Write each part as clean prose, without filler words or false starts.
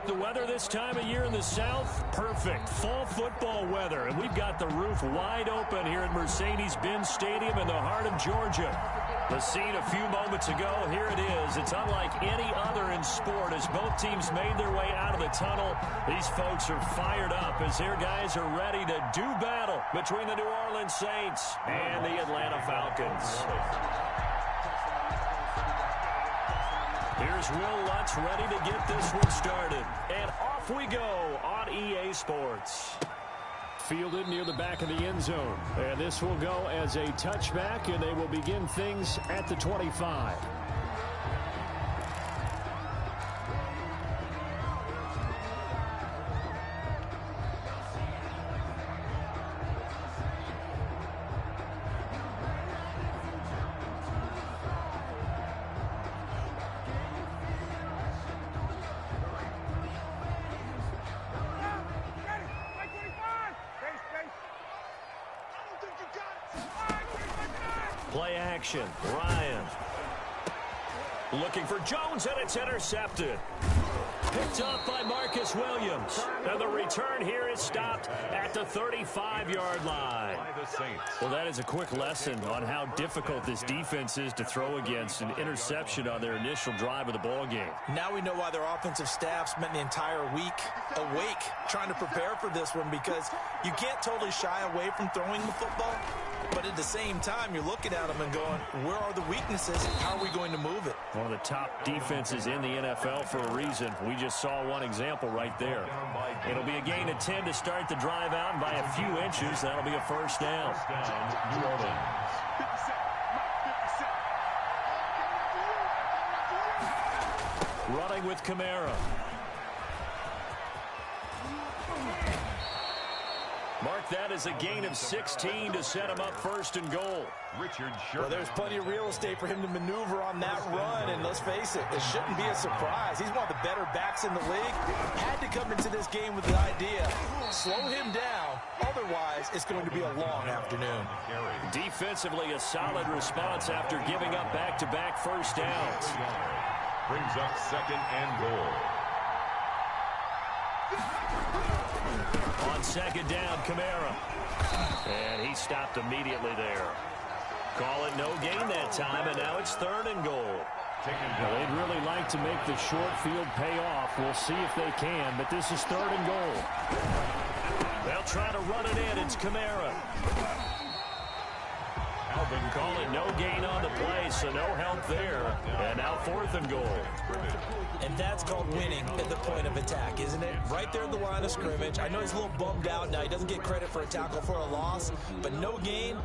The weather this time of year in the South, perfect. Fall football weather. And we've got the roof wide open here at Mercedes-Benz Stadium in the heart of Georgia. The scene a few moments ago, here it is. It's unlike any other in sport as both teams made their way out of the tunnel. These folks are fired up as their guys are ready to do battle between the New Orleans Saints and the Atlanta Falcons. Here's Will Lutz ready to get this one started. And off we go on EA Sports. Fielded near the back of the end zone. And this will go as a touchback, and they will begin things at the 25. Play action. Ryan. Looking for Jones, and it's intercepted. Picked up by Marcus Williams. And the return here is stopped at the 35-yard line. Well, that is a quick lesson on how difficult this defense is to throw against. An interception on their initial drive of the ball game. Now we know why their offensive staff spent the entire week awake trying to prepare for this one, because you can't totally shy away from throwing the football. But at the same time, you're looking at them and going, where are the weaknesses? How are we going to move it? One of the top defenses in the NFL for a reason. We just saw one example right there. It'll be a gain of 10 to start the drive out, and by a few inches, that'll be a first down. New Orleans. Running with Kamara. Mark that as a gain of 16 to set him up first and goal. Well, there's plenty of real estate for him to maneuver on that run, and let's face it, it shouldn't be a surprise. He's one of the better backs in the league. Had to come into this game with the idea, slow him down, otherwise it's going to be a long afternoon. Defensively, a solid response after giving up back-to-back first downs. Brings up second and goal. On second down, Kamara. And he stopped immediately there. Call it no gain that time, and now it's third and goal. Well, they'd really like to make the short field pay off. We'll see if they can, but this is third and goal. They'll try to run it in. It's Kamara. Call it no gain on the play, so no help there. And now fourth and goal. And that's called winning at the point of attack, isn't it? Right there at the line of scrimmage. I know he's a little bummed out now. He doesn't get credit for a tackle for a loss, but no gain,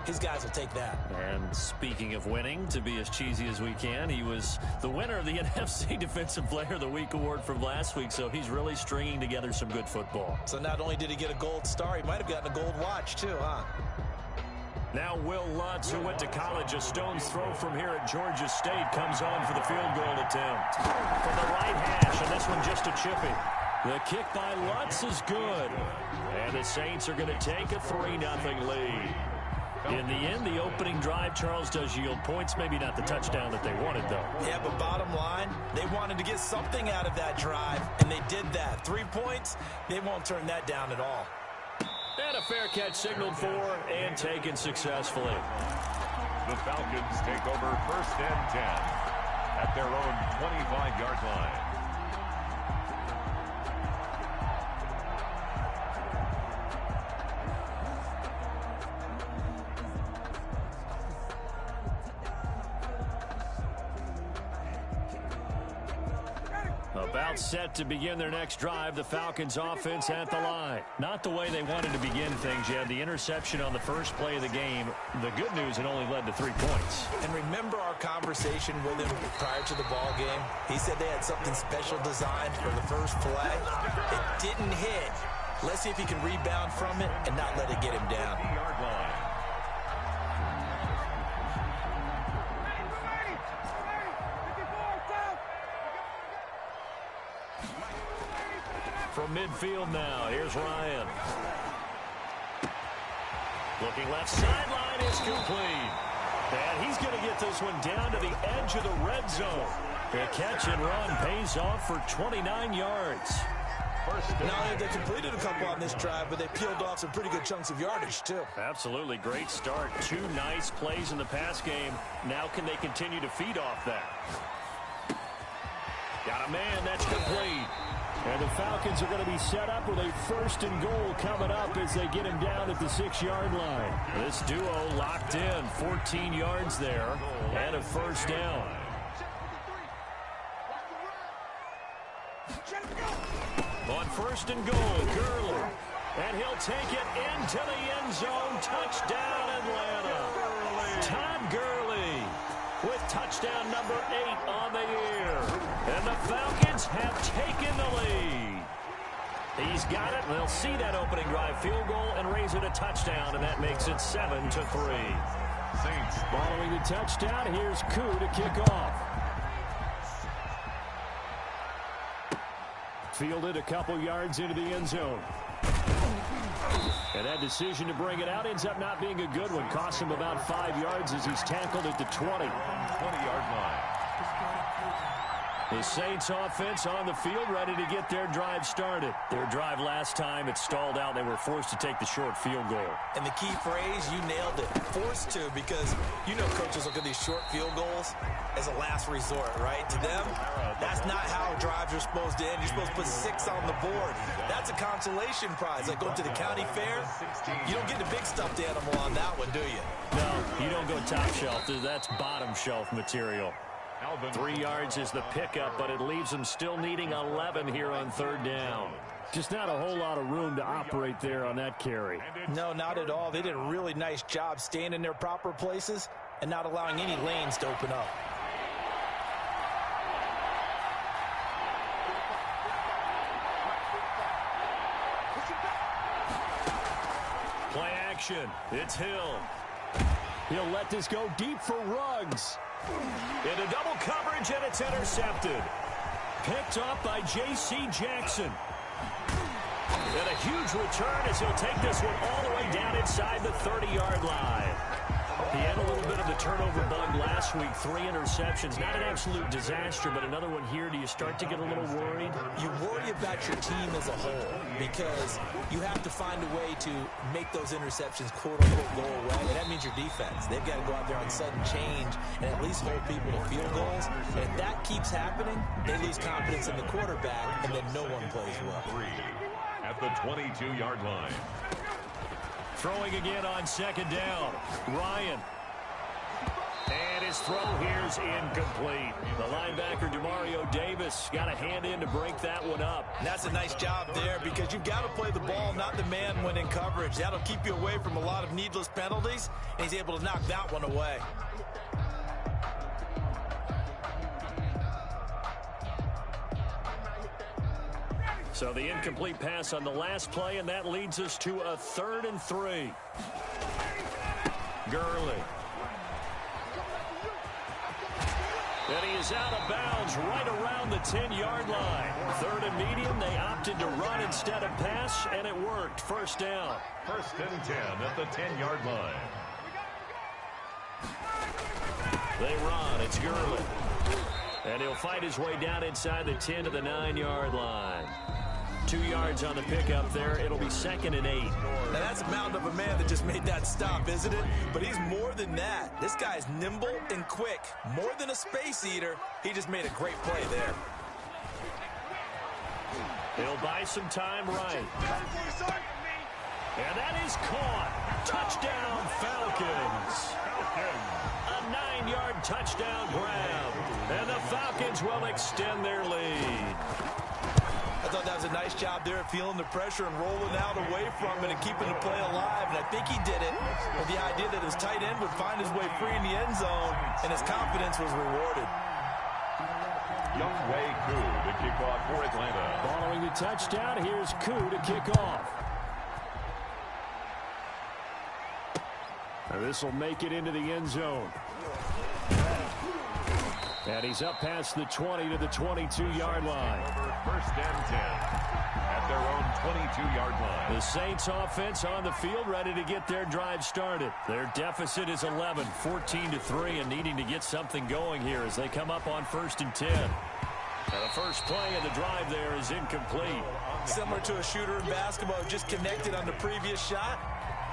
his guys will take that. And speaking of winning, to be as cheesy as we can, he was the winner of the NFC Defensive Player of the Week award from last week, so he's really stringing together some good football. So not only did he get a gold star, he might have gotten a gold watch too, huh? Now Will Lutz, who went to college a stone's throw from here at Georgia State, comes on for the field goal attempt. From the right hash, and this one just a chippy. The kick by Lutz is good. And the Saints are going to take a 3-0 lead. In the end, the opening drive, Charles, does yield points. Maybe not the touchdown that they wanted, though. Yeah, but bottom line, they wanted to get something out of that drive, and they did that. 3 points, they won't turn that down at all. And a fair catch signaled for and taken successfully. The Falcons take over first and 10 at their own 25-yard line. About set to begin their next drive, the Falcons offense at the line. Not the way they wanted to begin things yet. The interception on the first play of the game. The good news, it only led to 3 points. And remember our conversation with him prior to the ball game? He said they had something special designed for the first play. It didn't hit. Let's see if he can rebound from it and not let it get him down. Yard line. From midfield now, here's Ryan. Looking left sideline is complete. And he's going to get this one down to the edge of the red zone. The catch and run pays off for 29 yards. Now, they completed a couple on this drive, but they peeled off some pretty good chunks of yardage, too. Absolutely. Great start. 2 nice plays in the pass game. Now can they continue to feed off that? Got a man. That's complete. And the Falcons are going to be set up with a 1st and goal coming up as they get him down at the 6-yard line. This duo locked in. 14 yards there and a 1st down. On 1st and goal, Gurley. And he'll take it into the end zone. Touchdown, Atlanta. Todd Gurley with touchdown number 8 on the year. And the Falcons have taken the lead. He's got it. They'll see that opening drive field goal and raise it a touchdown, and that makes it 7-3. Saints. Following the touchdown, here's Koo to kick off. Fielded a couple yards into the end zone. And that decision to bring it out ends up not being a good one. Costs him about 5 yards as he's tackled at the 20. 20-yard line. The Saints offense on the field ready to get their drive started. Their drive last time, it stalled out. They were forced to take the short field goal. And the key phrase, you nailed it. Forced to, because you know coaches look at these short field goals as a last resort, right? To them, that's not how drives are supposed to end. You're supposed to put 6 on the board. That's a consolation prize. Like going to the county fair, you don't get the big stuffed animal on that one, do you? No, you don't go top shelf. That's bottom shelf material. 3 yards is the pickup, but it leaves them still needing 11 here on 3rd down. Just not a whole lot of room to operate there on that carry. No, not at all. They did a really nice job staying in their proper places and not allowing any lanes to open up. Play action. It's Hill. He'll let this go deep for Ruggs. Into double coverage, and it's intercepted. Picked up by J.C. Jackson. And a huge return as he'll take this one all the way down inside the 30-yard line. He had a little bit of the turnover bug last week. 3 interceptions. Not an absolute disaster, but another one here. Do you start to get a little worried? You worry about your team as a whole because you have to find a way to make those interceptions quote-unquote go away. And that means your defense. They've got to go out there on sudden change and at least hold people to field goals. And if that keeps happening, they lose confidence in the quarterback, and then no one plays well. 3 at the 22-yard line. Throwing again on 2nd down. Ryan. And his throw here's incomplete. The linebacker, Demario Davis, got a hand in to break that one up. And that's a nice job there because you've got to play the ball, not the man when in coverage. That'll keep you away from a lot of needless penalties, and he's able to knock that one away. So the incomplete pass on the last play, and that leads us to a 3rd and 3. Gurley. And he is out of bounds right around the 10-yard line. 3rd and medium, they opted to run instead of pass, and it worked. 1st down. 1st and 10 at the 10-yard line. They run. It's Gurley. And he'll fight his way down inside the 10 to the 9-yard line. 2 yards on the pickup there. It'll be 2nd and 8. Now that's a mountain of a man that just made that stop, isn't it? But he's more than that. This guy's nimble and quick. More than a space eater, he just made a great play there. He'll buy some time right. And that is caught. Touchdown, Falcons. A 9-yard touchdown grab. And the Falcons will extend their lead. I thought that was a nice job there of feeling the pressure and rolling out away from it and keeping the play alive. And I think he did it with the idea that his tight end would find his way free in the end zone, and his confidence was rewarded. Younghoe Koo to kick off for Atlanta. Following the touchdown, here's Koo to kick off. This will make it into the end zone. And he's up past the 20 to the 22-yard line. First and 10 at their own 22-yard line. The Saints offense on the field, ready to get their drive started. Their deficit is 11, 14-3, and needing to get something going here as they come up on first and 10. Now the first play of the drive there is incomplete. Similar to a shooter in basketball, just connected on the previous shot.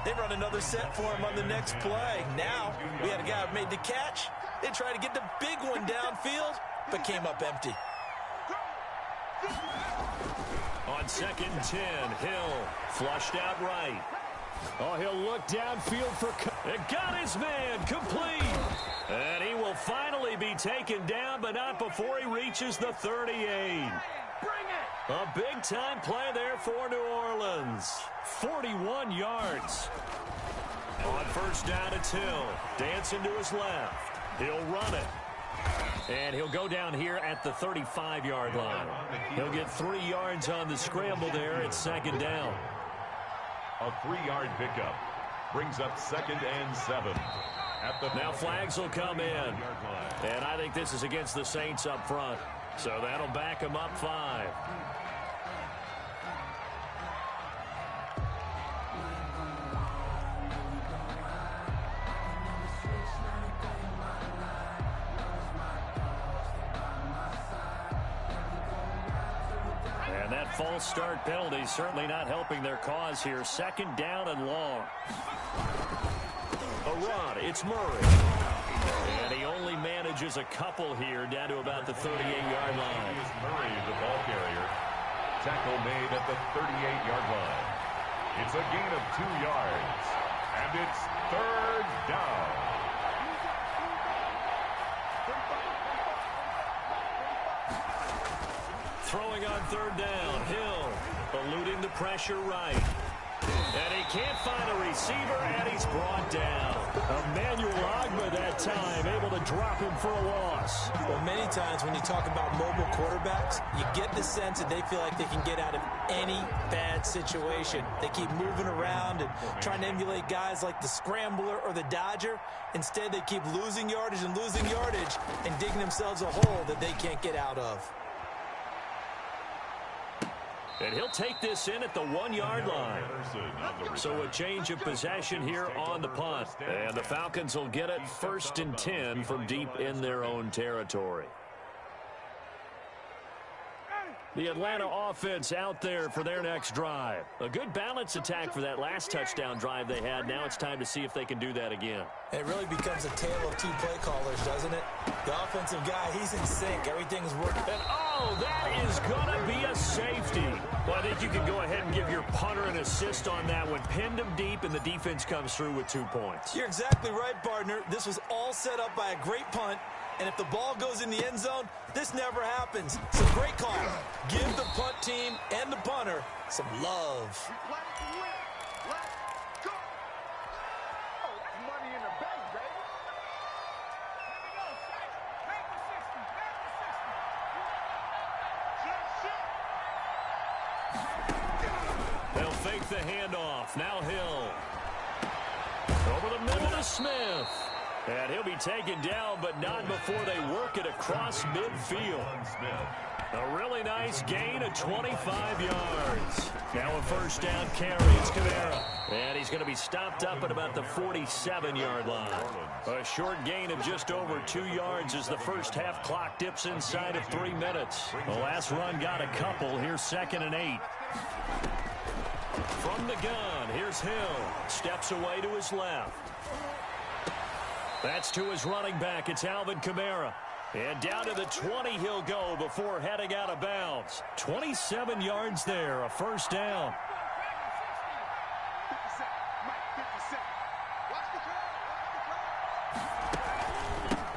They run another set for him on the next play. Now, we had a guy who made the catch. They tried to get the big one downfield, but came up empty. On second 10, Hill flushed out right. Oh, he'll look downfield for... It got his man complete. And he will finally be taken down, but not before he reaches the 38. A big-time play there for New Orleans. 41 yards. On first down, it's Hill. Dancing to his left. He'll run it. And he'll go down here at the 35-yard line. He'll get 3 yards on the scramble there at second down. A 3-yard pickup brings up second and 7. Now flags will come in. And I think this is against the Saints up front. So that'll back them up 5. And that false start penalty certainly not helping their cause here. Second down and long. A run, it's Murray. And he only manages a couple here down to about the 38-yard line. Murray, the ball carrier. Tackle made at the 38-yard line. It's a gain of 2 yards. And it's third down. Throwing on third down, Hill eluding the pressure right. And he can't find a receiver, and he's brought down. Emmanuel Agba that time, able to drop him for a loss. Well, many times when you talk about mobile quarterbacks, you get the sense that they feel like they can get out of any bad situation. They keep moving around and trying to emulate guys like the scrambler or the dodger. Instead, they keep losing yardage and digging themselves a hole that they can't get out of. And he'll take this in at the 1-yard line. So a change of possession here on the punt. And the Falcons will get it first and 10 from deep in their own territory. The Atlanta offense out there for their next drive. A good balance attack for that last touchdown drive they had. Now it's time to see if they can do that again. It really becomes a tale of two play callers, doesn't it? The offensive guy, he's in sync. Everything's working. And oh, that is going to be a safety. Well, I think you can go ahead and give your punter an assist on that one. Pinned him deep, and the defense comes through with 2 points. You're exactly right, partner. This was all set up by a great punt. And if the ball goes in the end zone, this never happens. So great call. Give the punt team and the punter some love. They'll fake the handoff. Now Hill. Over the middle to Smith. And he'll be taken down, but not before they work it across midfield. A really nice gain of 25 yards. Now a first down carry. It's Kamara. And he's going to be stopped up at about the 47-yard line. A short gain of just over 2 yards as the first half clock dips inside of 3 minutes. The last run got a couple. Here's second and 8. From the gun, here's Hill. Steps away to his left. That's to his running back. It's Alvin Kamara. And down to the 20 he'll go before heading out of bounds. 27 yards there, a first down.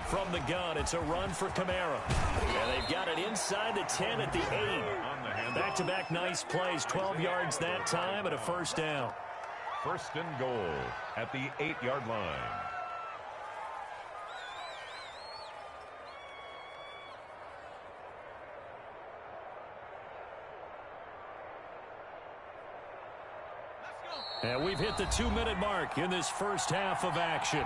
From the gun, it's a run for Kamara. And they've got it inside the 10 at the 8. Back-to-back nice plays, 12 yards that time, and a first down. First and goal at the 8-yard line. And we've hit the 2-minute mark in this first half of action.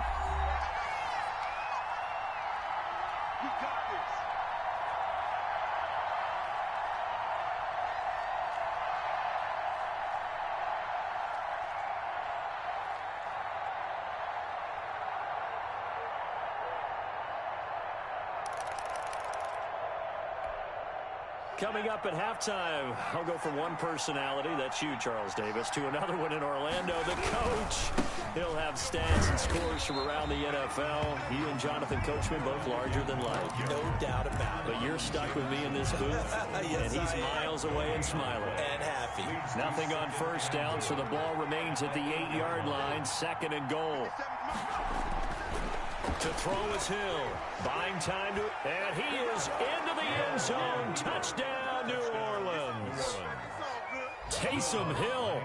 Coming up at halftime, I'll go from one personality, that's you, Charles Davis, to another one in Orlando, the coach. He'll have stats and scores from around the NFL. You and Jonathan Coachman both larger than life. No doubt about it. But you're stuck with me in this booth, yes, and he's miles away and smiling. And happy. Nothing on first down, so the ball remains at the 8-yard line, 2nd and goal. To throw is Hill. Buying time to... And he is into the end zone. Touchdown, New Orleans. Taysom Hill,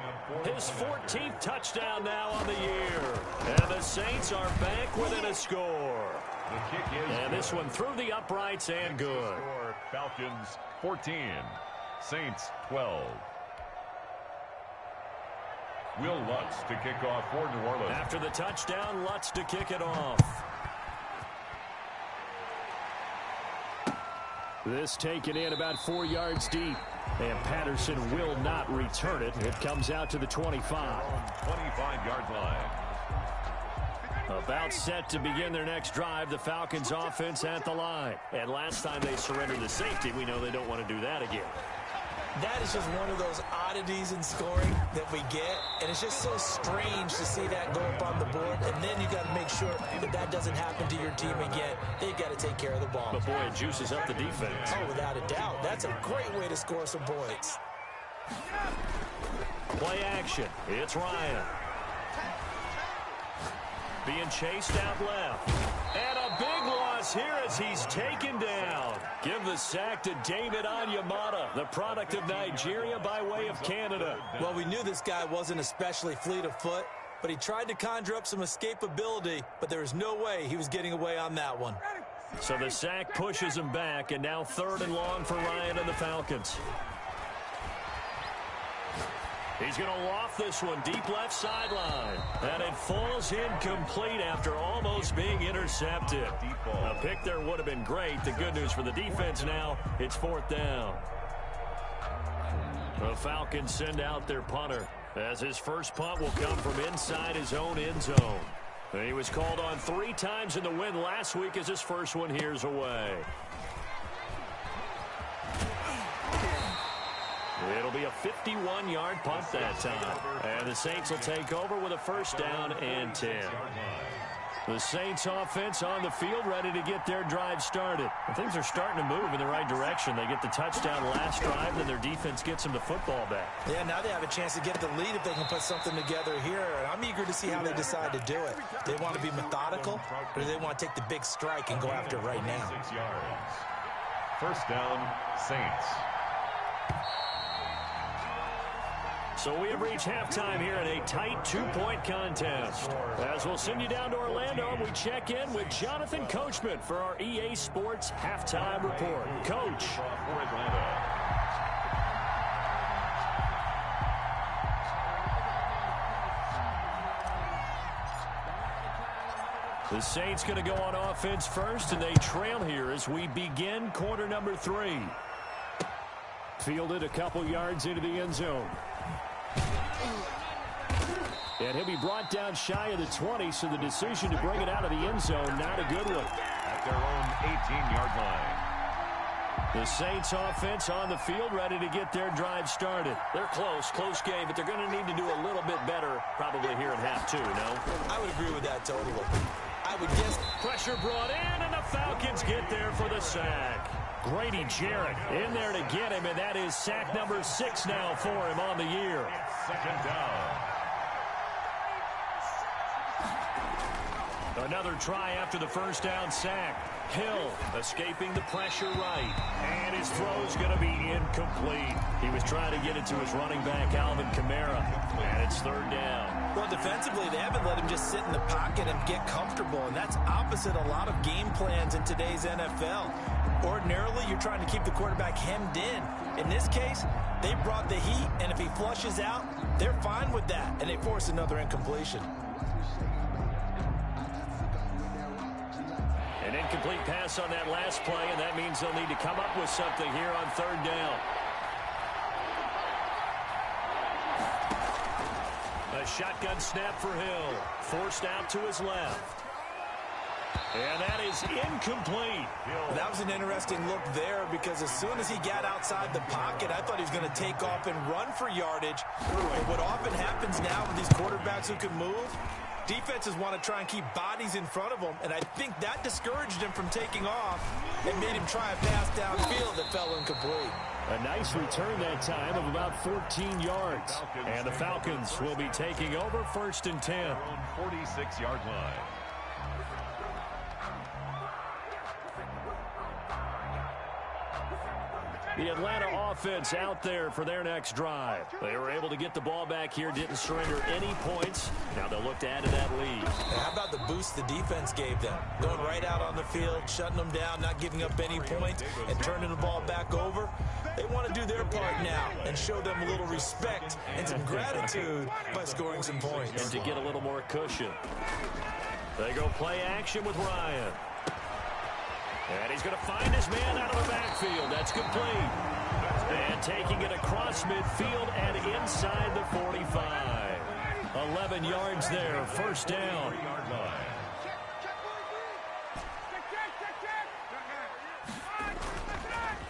his 14th touchdown now on the year. And the Saints are back within a score. The kick is and this one through the uprights and good. Falcons 14, Saints 12. Will Lutz to kick off for New Orleans. After the touchdown, Lutz to kick it off. This taken in about 4 yards deep. And Patterson will not return it. It comes out to the 25. 25-yard line. About set to begin their next drive. The Falcons offense at the line. And last time they surrendered the safety, we know they don't want to do that again. That is just one of those oddities in scoring that we get, and it's just so strange to see that go up on the board, and then you got to make sure that that doesn't happen to your team again. They got to take care of the ball. But boy, it juices up the defense. Oh, without a doubt. That's a great way to score some points. Play action. It's Ryan. Being chased out left. And a big loss here as he's taken down. Give the sack to David Onyemata, the product of Nigeria by way of Canada. Well, we knew this guy wasn't especially fleet of foot, but he tried to conjure up some escapability, but there was no way he was getting away on that one. So the sack pushes him back, and now 3rd and long for Ryan and the Falcons. He's going to loft this one deep left sideline. And it falls incomplete after almost being intercepted. A pick there would have been great. The good news for the defense now, it's 4th down. The Falcons send out their punter as his first punt will come from inside his own end zone. He was called on 3 times in the win last week as his first one here's away. It'll be a 51-yard punt that time. And the Saints will take over with a 1st down and 10. The Saints offense on the field ready to get their drive started. And things are starting to move in the right direction. They get the touchdown last drive, then their defense gets them the football back. Yeah, now they have a chance to get the lead if they can put something together here. And I'm eager to see how they decide to do it. They want to be methodical, or do they want to take the big strike and go after it right now? 6 yards. 1st down, Saints. So we have reached halftime here in a tight 2-point contest. As we'll send you down to Orlando, and we check in with Jonathan Coachman for our EA Sports Halftime Report. Coach. The Saints going to go on offense first, and they trail here as we begin quarter number 3. Fielded a couple yards into the end zone. And he'll be brought down shy of the 20, so the decision to bring it out of the end zone, not a good one. At their own 18-yard line. The Saints offense on the field ready to get their drive started. They're close game, but they're going to need to do a little bit better probably here in half 2, no? I would agree with that totally. I would guess. Pressure brought in, and the Falcons get there for the sack. Grady Jarrett in there to get him, and that is sack number 6 now for him on the year. 2nd down. Another try after the 1st down sack. Hill escaping the pressure right. And his throw's going to be incomplete. He was trying to get it to his running back, Alvin Kamara. And it's 3rd down. Well, defensively, they haven't let him just sit in the pocket and get comfortable. And that's opposite a lot of game plans in today's NFL. Ordinarily, you're trying to keep the quarterback hemmed in. In this case, they brought the heat. And if he flushes out, they're fine with that. And they force another incompletion. An Incomplete pass on that last play, and that means they'll need to come up with something here on third down. A shotgun snap for Hill. Forced out to his left. And that is incomplete. That was an interesting look there because as soon as he got outside the pocket, I thought he was going to take off and run for yardage. But what often happens now with these quarterbacks who can move, defenses want to try and keep bodies in front of them, and I think that discouraged him from taking off and made him try a pass downfield that fell incomplete. A nice return that time of about 14 yards. And the Falcons will be taking over 1st and 10. 46-yard line. The Atlanta offense out there for their next drive. They were able to get the ball back here, didn't surrender any points. Now they'll look to add to that lead. How about the boost the defense gave them? Going right out on the field, shutting them down, not giving up any points, and turning the ball back over. They want to do their part now and show them a little respect and some gratitude by scoring some points. And to get a little more cushion. They go play action with Ryan. And he's going to find his man out of the backfield. That's complete. And taking it across midfield and inside the 45. 11 yards there, 1st down.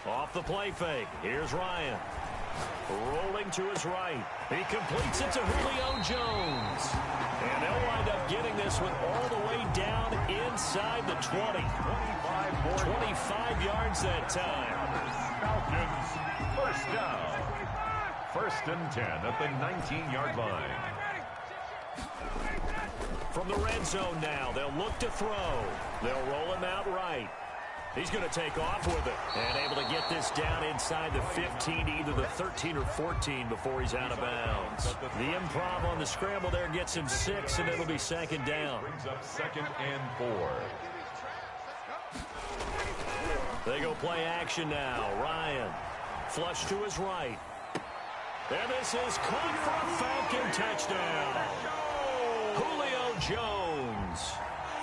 Off the play fake. Here's Ryan. Rolling to his right. He completes it to Julio Jones. And they'll wind up getting this one all the way down inside the 20. 25 yards that time. Falcons, 1st down. 1st and 10 at the 19-yard line. From the red zone now, they'll look to throw. They'll roll him out right. He's going to take off with it. And able to get this down inside the 15, either the 13 or 14 before he's out of bounds. The improv on the scramble there gets him 6, and it'll be 2nd down. Brings up 2nd and 4. They go play action now. Ryan, flush to his right. And this is caught for a Falcon touchdown. Julio Jones.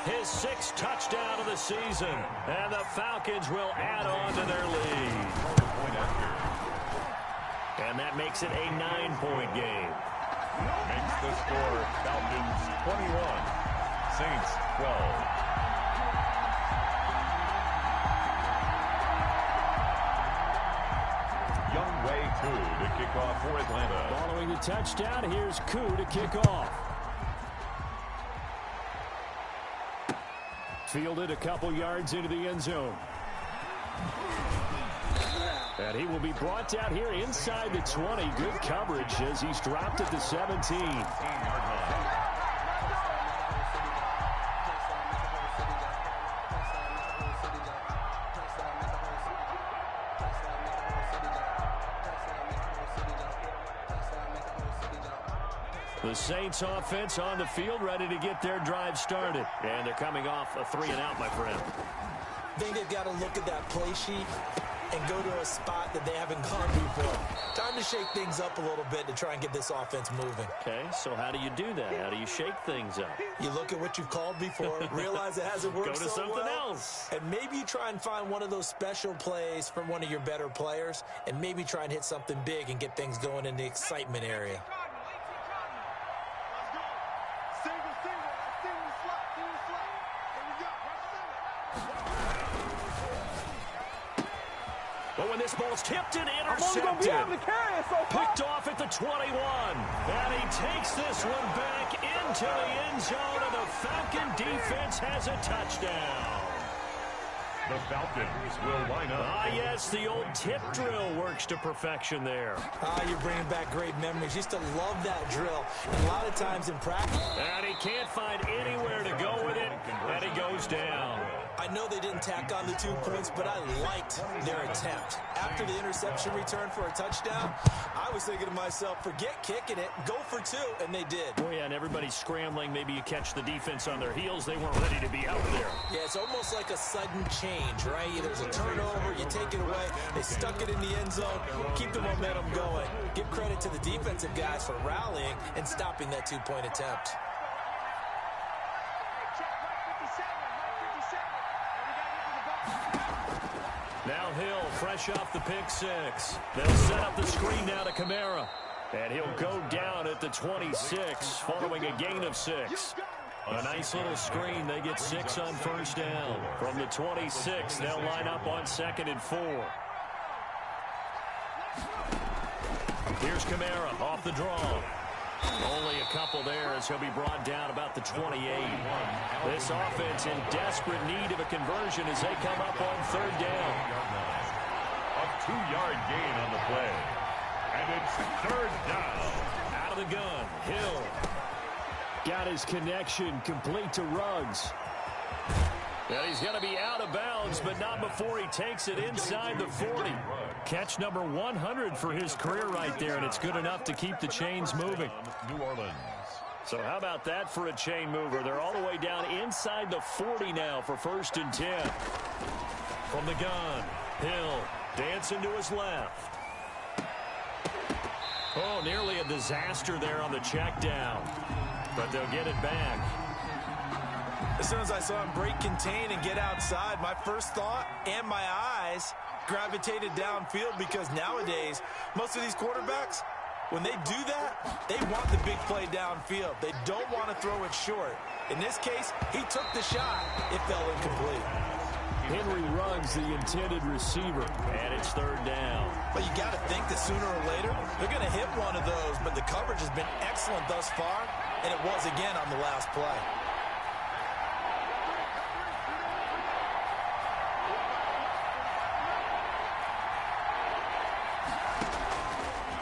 His 6th touchdown of the season. And the Falcons will add on to their lead. And that makes it a 9-point game. Makes the score Falcons 21, Saints 12. Youngway Koo to kick off for Atlanta. Following the touchdown, here's Koo to kick off. Fielded a couple yards into the end zone. And he will be brought down here inside the 20. Good coverage as he's dropped at the 17. The Saints offense on the field, ready to get their drive started. And they're coming off a 3-and-out, my friend. I think they've got to look at that play sheet and go to a spot that they haven't gone before. Time to shake things up a little bit to try and get this offense moving. Okay, so how do you do that? How do you shake things up? You look at what you've called before, realize it hasn't worked Go to so something well, else. and maybe you try and find one of those special plays from one of your better players, and maybe try and hit something big and get things going in the excitement area. But when this ball's tipped and intercepted, picked off at the 21. And he takes this one back into the end zone, and the Falcon defense has a touchdown. The Falcons will line up. Ah, yes, the old tip drill works to perfection there. You're bringing back great memories. Used to love that drill. And a lot of times in practice. And he can't find anywhere to go with it, and he goes down. I know they didn't tack on the 2 points, but I liked their attempt. After the interception return for a touchdown, I was thinking to myself, forget kicking it, go for 2, and they did. Oh, yeah, and everybody's scrambling. Maybe you catch the defense on their heels. They weren't ready to be out there. Yeah, it's almost like a sudden change, right? There's a turnover, you take it away. They stuck it in the end zone, keep the momentum going. Give credit to the defensive guys for rallying and stopping that 2-point attempt. Now Hill, fresh off the pick six. They'll set up the screen now to Kamara. And he'll go down at the 26 following a gain of 6. A nice little screen. They get 6 on first down. From the 26, they'll line up on 2nd and 4. Here's Kamara off the draw. Only a couple there as he'll be brought down about the 28. This offense in desperate need of a conversion as they come up on 3rd down. A 2-yard gain on the play. And it's 3rd down. Out of the gun, Hill. Got his connection complete to Ruggs. And he's going to be out of bounds, but not before he takes it inside the 40. Catch number 100 for his career right there, and it's good enough to keep the chains moving. New Orleans. So how about that for a chain mover? They're all the way down inside the 40 now for 1st and 10. From the gun, Hill dancing to his left. Oh, nearly a disaster there on the check down. But they'll get it back. As soon as I saw him break contain and get outside, my first thought and my eyes gravitated downfield, because nowadays, most of these quarterbacks, when they do that, they want the big play downfield. They don't want to throw it short. In this case, he took the shot. It fell incomplete. Henry Ruggs, the intended receiver, and it's 3rd down. But you got to think that sooner or later, they're going to hit one of those, but the coverage has been excellent thus far, and it was again on the last play.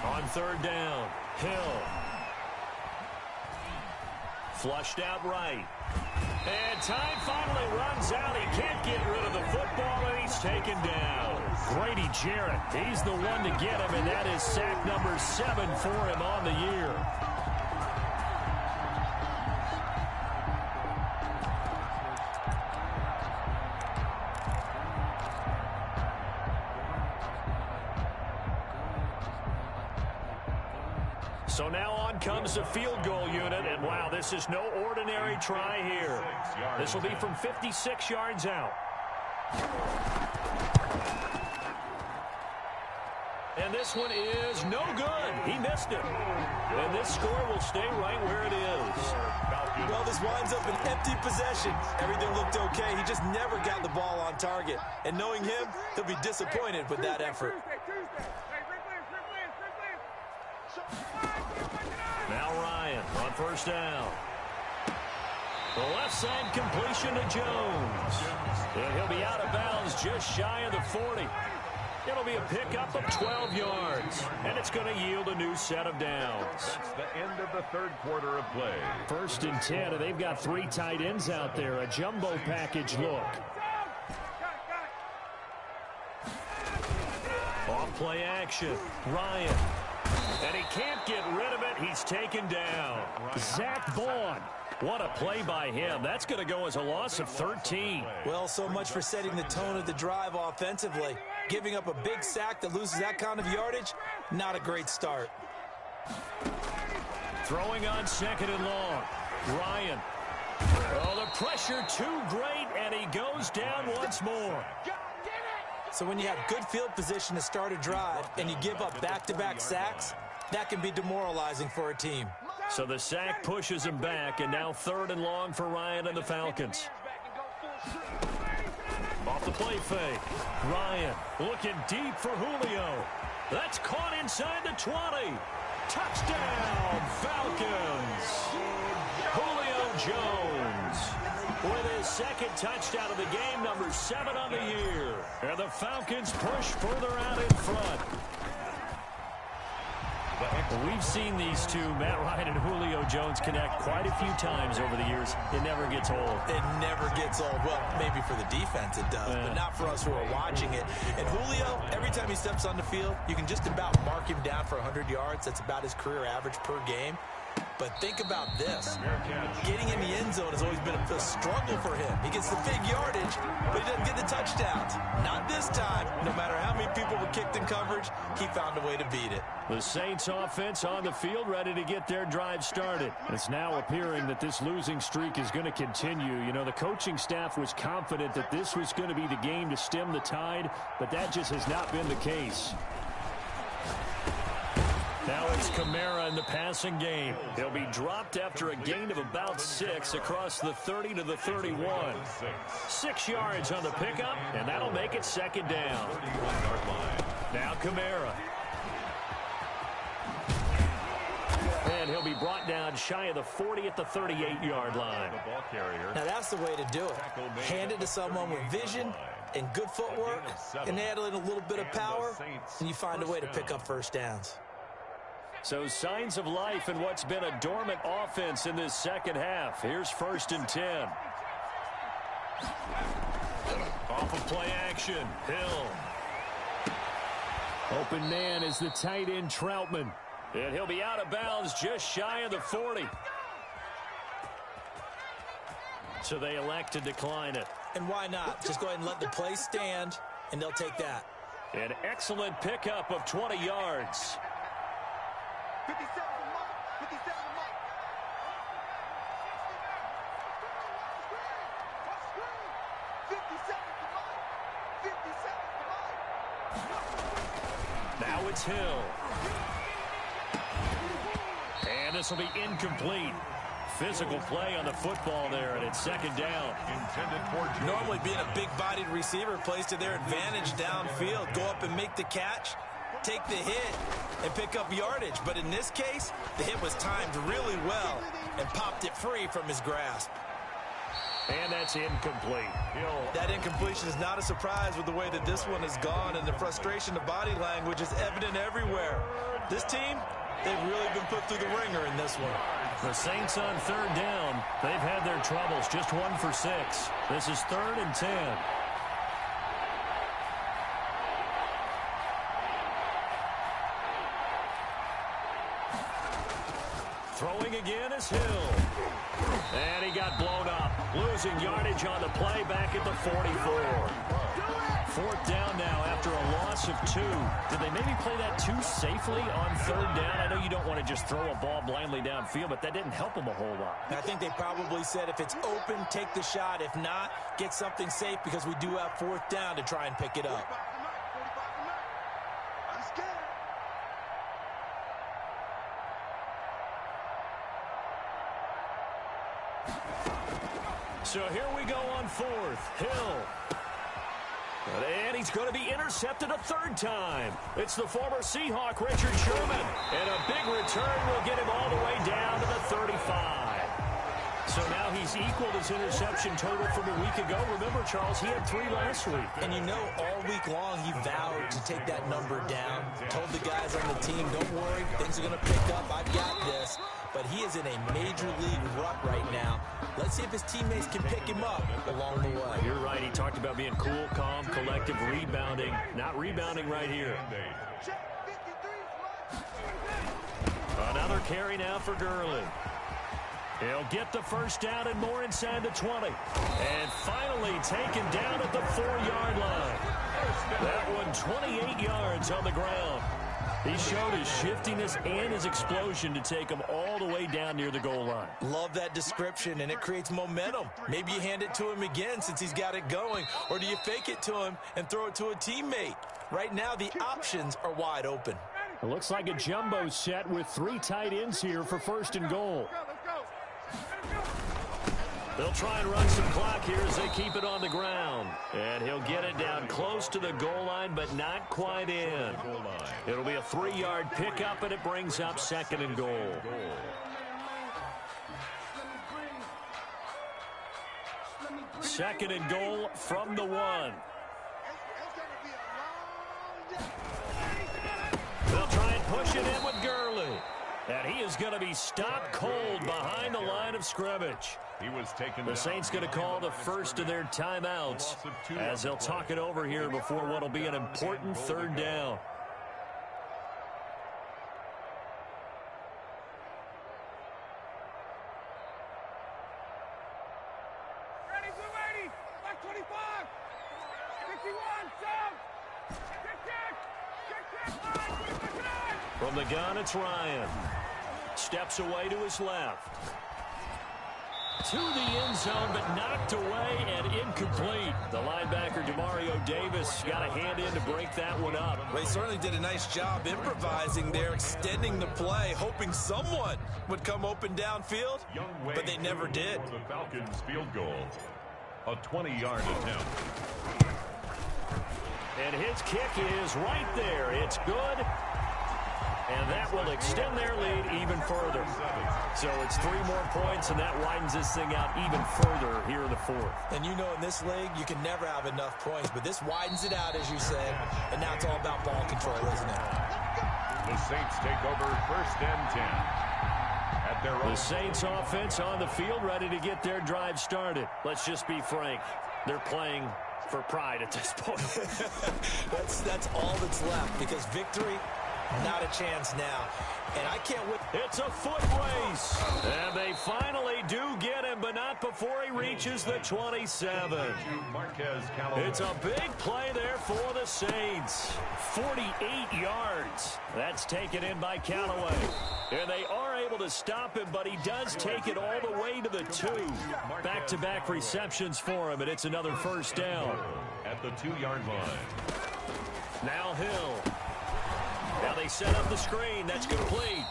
On 3rd down, Hill. Flushed out right. And time finally runs out. He can't get rid of the football, and he's taken down. Grady Jarrett, he's the one to get him, and that is sack number 7 for him on the year. So now on comes the field goal unit, and wow, this is no ordinary try here. This will be from 56 yards out. And this one is no good. He missed it. And this score will stay right where it is. Well, this winds up an empty possession. Everything looked okay. He just never got the ball on target. And knowing him, he'll be disappointed with that effort. Now Ryan on 1st down. The left side completion to Jones. And he'll be out of bounds just shy of the 40. It'll be a pickup of 12 yards. And it's going to yield a new set of downs. That's the end of the 3rd quarter of play. 1st and 10, and they've got 3 tight ends out there. A jumbo package look. Off play action. Ryan. And he can't get rid of it. He's taken down. Zach Vaughn. What a play by him. That's going to go as a loss of 13. Well, so much for setting the tone of the drive offensively. Giving up a big sack that loses that kind of yardage, not a great start. Throwing on 2nd and long. Ryan. Oh, the pressure too great, and he goes down once more. So when you have good field position to start a drive and you give up back-to-back sacks, that can be demoralizing for a team. So the sack pushes him back, and now 3rd and long for Ryan and the Falcons. Off the play fake. Ryan looking deep for Julio. That's caught inside the 20. Touchdown, Falcons. Julio Jones with his 2nd touchdown of the game, number 7 on the year. And the Falcons push further out in front. We've seen these two, Matt Ryan and Julio Jones, connect quite a few times over the years. It never gets old. It never gets old. Well, maybe for the defense it does, but not for us who are watching it. And Julio, every time he steps on the field, you can just about mark him down for 100 yards. That's about his career average per game. But think about this. Getting in the end zone has always been a struggle for him. He gets the big yardage, but he doesn't get the touchdowns. Not this time. No matter how many people were kicked in coverage, he found a way to beat it. The Saints offense on the field, ready to get their drive started. It's now appearing that this losing streak is going to continue. You know, the coaching staff was confident that this was going to be the game to stem the tide, but that just has not been the case. Now it's Kamara in the passing game. He'll be dropped after a gain of about 6 across the 30 to the 31. 6 yards on the pickup, and that'll make it second down. Now Kamara. And he'll be brought down shy of the 40 at the 38-yard line. Now that's the way to do it. Hand it to someone with vision and good footwork, and add in a little bit of power, and you find a way to pick up first downs. So signs of life in what's been a dormant offense in this second half. Here's 1st and 10. Off of play action. Hill. Open man is the tight end Troutman. And he'll be out of bounds just shy of the 40. So they elect to decline it. And why not? Just go ahead and let the play stand, and they'll take that. An excellent pickup of 20 yards. 57 to Mike. 57 to Mike. Watch screen. 57 to Mike. 57 to Mike. Now it's Hill. And this will be incomplete. Physical play on the football there, and it's second down. Normally being a big-bodied receiver plays to their advantage downfield. Go up and make the catch, take the hit, and pick up yardage. But in this case, the hit was timed really well and popped it free from his grasp. And that's incomplete. That incompletion is not a surprise with the way that this one has gone, and the frustration of body language is evident everywhere. This team, they've really been put through the ringer in this one. The Saints on 3rd down. They've had their troubles. Just 1 for 6. This is 3rd and 10. Throwing again is Hill. And he got blown up. Losing yardage on the play back at the 44. 4th down now after a loss of 2. Did they maybe play that too safely on 3rd down? I know you don't want to just throw a ball blindly downfield, but that didn't help them a whole lot. I think they probably said if it's open, take the shot. If not, get something safe because we do have 4th down to try and pick it up. So here we go on 4th. Hill. And he's going to be intercepted a 3rd time. It's the former Seahawk, Richard Sherman. And a big return will get him all the way down to the 35. So now he's equaled his interception total from a week ago. Remember, Charles, he had 3 last week. And you know, all week long he vowed to take that number down. Told the guys on the team, don't worry, things are going to pick up. I've got this. But he is in a major league rut right now. Let's see if his teammates can pick him up along the way. You're right. He talked about being cool, calm, collective, rebounding. Not rebounding right here. Another carry now for Gurley. He'll get the 1st down and more inside the 20. And finally taken down at the 4-yard line. That one 28 yards on the ground. He showed his shiftiness and his explosion to take him all the way down near the goal line. Love that description, and it creates momentum. Maybe you hand it to him again since he's got it going, or do you fake it to him and throw it to a teammate? Right now, the options are wide open. It looks like a jumbo set with 3 tight ends here for 1st and goal. They'll try and run some clock here as they keep it on the ground. And he'll get it down close to the goal line, but not quite in. It'll be a 3-yard pickup, and it brings up 2nd and goal. Second and goal from the 1. They'll try and push it in with Gurley. And he is going to be stopped cold behind the line of scrimmage. The Saints going to call the first of their timeouts as they'll talk it over here before what will be an important 3rd down. From the gun, it's Ryan. Steps away to his left. To the end zone, but knocked away and incomplete. The linebacker, Demario Davis, got a hand in to break that one up. Well, he certainly did a nice job improvising there, extending the play, hoping someone would come open downfield, but they never did. For the Falcons field goal, a 20-yard attempt. And his kick is right there. It's good. And that will extend their lead even further. So it's 3 more points, and that widens this thing out even further here in the fourth. And you know in this league, you can never have enough points, but this widens it out, as you said, and now it's all about ball control, isn't it? The Saints take over 1st and 10. At their own. The Saints offense on the field, ready to get their drive started. Let's just be frank. They're playing for pride at this point. that's all that's left, because victory, not a chance now. And I can't wait. It's a foot race. And they finally do get him, but not before he reaches the 27. It's a big play there for the Saints. 48 yards. That's taken in by Callaway. And they are able to stop him, but he does take it all the way to the 2. Back-to-back receptions for him, and it's another first down. At the 2-yard line. Now Hill. Now they set up the screen. That's complete.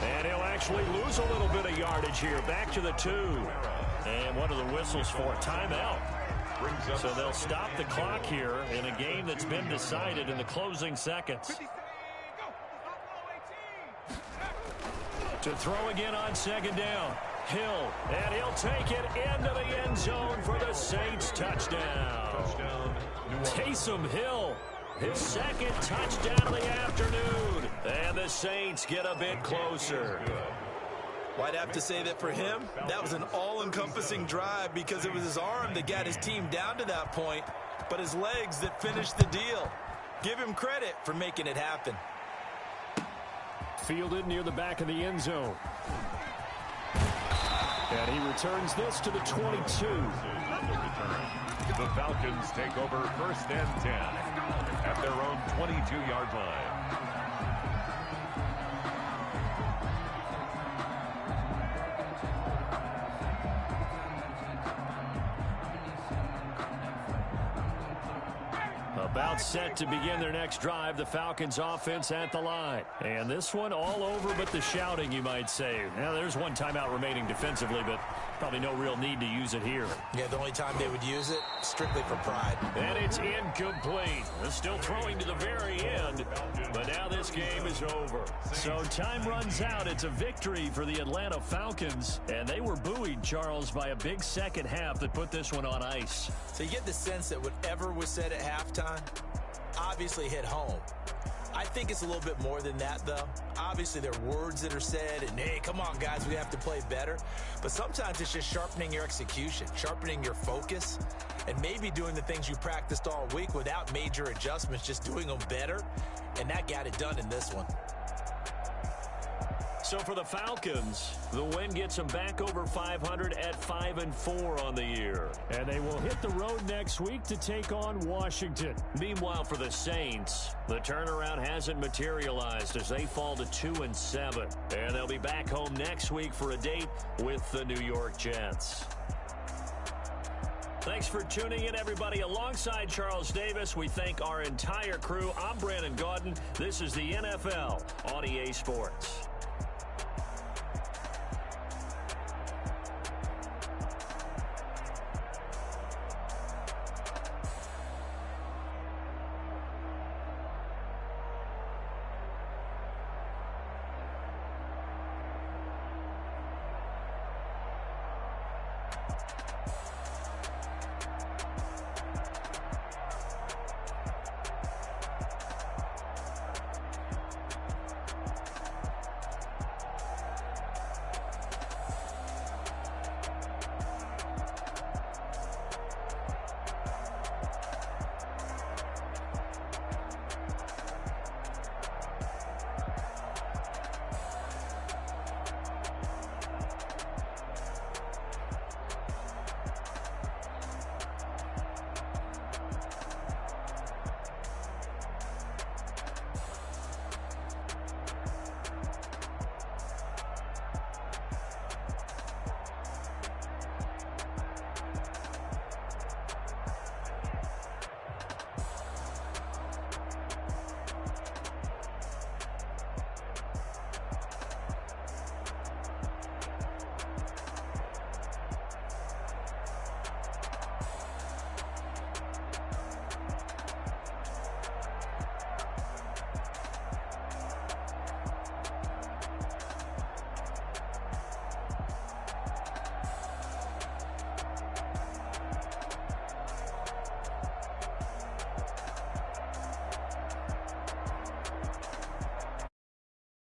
And he'll actually lose a little bit of yardage here. Back to the 2. And what are the whistles for? Timeout. So they'll stop the clock here in a game that's been decided in the closing seconds. To throw again on 2nd down. Hill. And he'll take it into the end zone for the Saints touchdown. Taysom Hill. His 2nd touchdown of the afternoon. And the Saints get a bit closer. Well, I'd have to say that for him, that was an all-encompassing drive, because it was his arm that got his team down to that point, but his legs that finished the deal. Give him credit for making it happen. Fielded near the back of the end zone. And he returns this to the 22. The Falcons take over 1st and 10 at their own 22-yard line. About set to begin their next drive, the Falcons offense at the line. And this one all over but the shouting, you might say. Now, there's one timeout remaining defensively, but probably no real need to use it here. Yeah, the only time they would use it, strictly for pride. And it's incomplete. They're still throwing to the very end, but now this game is over. So time runs out. It's a victory for the Atlanta Falcons, and they were buoyed, Charles, by a big second half that put this one on ice. So you get the sense that whatever was said at halftime obviously hit home. I think it's a little bit more than that, though. Obviously, there are words that are said, and hey, come on, guys, we have to play better. But sometimes it's just sharpening your execution, sharpening your focus, and maybe doing the things you practiced all week without major adjustments, just doing them better. And that got it done in this one. So for the Falcons, the win gets them back over 500 at 5-4 on the year. And they will hit the road next week to take on Washington. Meanwhile, for the Saints, the turnaround hasn't materialized as they fall to 2-7. And they'll be back home next week for a date with the New York Jets. Thanks for tuning in, everybody. Alongside Charles Davis, we thank our entire crew. I'm Brandon Gaudin. This is the NFL on EA Sports.